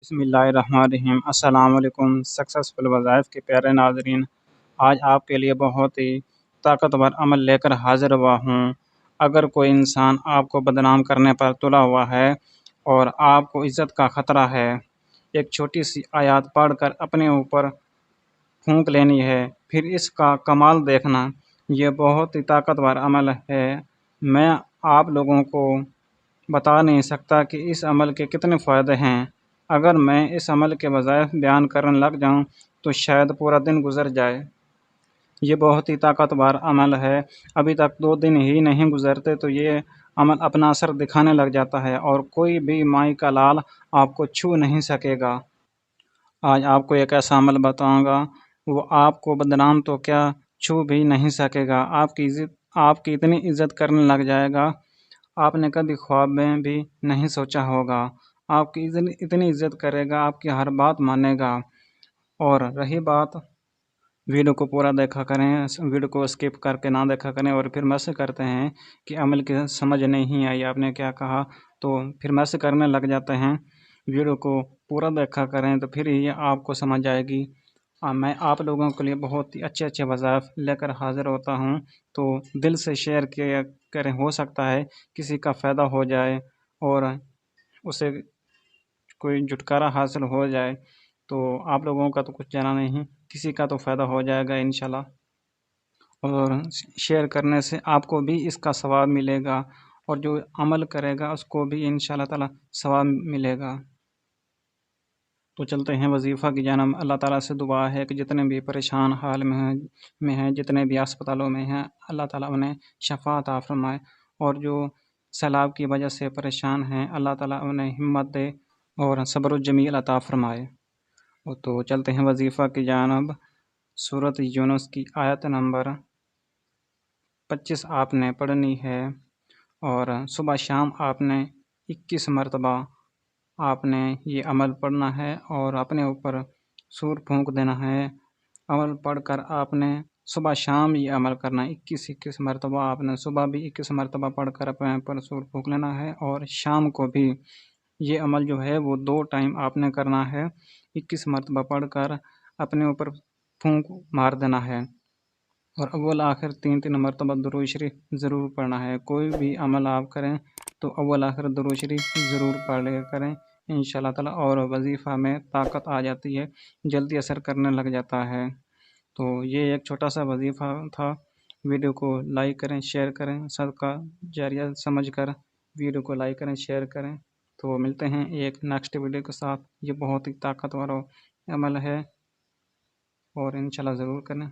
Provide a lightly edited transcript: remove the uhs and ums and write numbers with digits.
بسم اللہ الرحمن الرحیم۔ السلام علیکم سکسیسفل وظائف کے پیارے ناظرین، آج آپ کے لیے بہت ہی طاقتور عمل لے کر حاضر ہوا ہوں۔ اگر کوئی انسان آپ کو بدنام کرنے پر تلا ہوا ہے اور آپ کو عزت کا خطرہ ہے، ایک چھوٹی سی آیات پڑھ کر اپنے اوپر پھونک لینی ہے، پھر اس کا کمال دیکھنا۔ یہ بہت ہی طاقتور عمل ہے۔ میں آپ لوگوں کو بتا نہیں سکتا کہ اس عمل کے کتنے فائدے ہیں۔ اگر میں اس عمل کے وظائف بیان کرنے لگ جاؤں تو شاید پورا دن گزر جائے۔ یہ بہت ہی طاقتور عمل ہے۔ ابھی تک 2 دن ہی نہیں گزرتے تو یہ عمل اپنا اثر دکھانے لگ جاتا ہے اور کوئی بھی مائی کا لال آپ کو چھو نہیں سکے گا۔ آج آپ کو ایک ایسا عمل بتاؤں گا، وہ آپ کو بدنام تو کیا چھو بھی نہیں سکے گا۔ آپ کی اتنی عزت کرنے لگ جائے گا، آپ نے کبھی خواب میں بھی نہیں سوچا ہوگا۔ آپ کی اتنی عزت کرے گا، آپ کی ہر بات مانے گا۔ اور رہی بات، ویڈیو کو پورا دیکھا کریں، ویڈیو کو اسکپ کر کے نہ دیکھا کریں۔ اور پھر میسج کرتے ہیں کہ عمل کی سمجھ نہیں آئی، آپ نے کیا کہا، تو پھر میسج کرنے لگ جاتے ہیں۔ ویڈیو کو پورا دیکھا کریں تو پھر یہ آپ کو سمجھ آئے گی۔ میں آپ لوگوں کے لیے بہت ہی اچھے وظائف لے کر حاضر ہوتا ہوں، تو دل سے شیئر کیا کریں، ہو سکتا ہے کسی کا فائدہ ہو جائے اور اسے کوئی چھٹکارا حاصل ہو جائے۔ تو آپ لوگوں کا تو کچھ جانا نہیں، کسی کا تو فائدہ ہو جائے گا انشاءاللہ۔ اور شیئر کرنے سے آپ کو بھی اس کا ثواب ملے گا، اور جو عمل کرے گا اس کو بھی انشاءاللہ تعالی ثواب ملے گا۔ تو چلتے ہیں وظیفہ کی جانب۔ اللہ تعالیٰ سے دعا ہے کہ جتنے بھی پریشان حال میں ہیں، جتنے بھی اسپتالوں میں ہیں، اللہ تعالیٰ انہیں شفا عطا فرمائے، اور جو سیلاب کی وجہ سے پریشان ہیں، اللہ تعالیٰ انہیں ہمت دے اور صبر و جمیل عطا فرمائے۔ تو چلتے ہیں وظیفہ کی جانب۔ سورۃ یونس کی آیت نمبر 25 آپ نے پڑھنی ہے، اور صبح شام آپ نے 21 مرتبہ آپ نے یہ عمل پڑھنا ہے اور اپنے اوپر سور پھونک دینا ہے۔ عمل پڑھ کر آپ نے صبح شام یہ عمل کرنا ہے، 21 مرتبہ آپ نے صبح بھی 21 مرتبہ پڑھ کر اپنے اوپر سور پھونک لینا ہے، اور شام کو بھی یہ عمل جو ہے وہ 2 ٹائم آپ نے کرنا ہے۔ 21 مرتبہ پڑھ کر اپنے اوپر پھونک مار دینا ہے، اور اول آخر 3 مرتبہ درود شریف ضرور پڑھنا ہے۔ کوئی بھی عمل آپ کریں تو اول آخر درود شریف ضرور پڑھ لیا کریں انشاءاللہ تعالی، اور وظیفہ میں طاقت آ جاتی ہے، جلدی اثر کرنے لگ جاتا ہے۔ تو یہ ایک چھوٹا سا وظیفہ تھا۔ ویڈیو کو لائک کریں، شیئر کریں، صدقہ جاریہ سمجھ کر ویڈیو کو لائک کریں، شیئر کریں۔ تو ملتے ہیں ایک نیکسٹ ویڈیو کے ساتھ۔ یہ بہت ہی طاقتور عمل ہے، اور انشاءاللہ ضرور کریں۔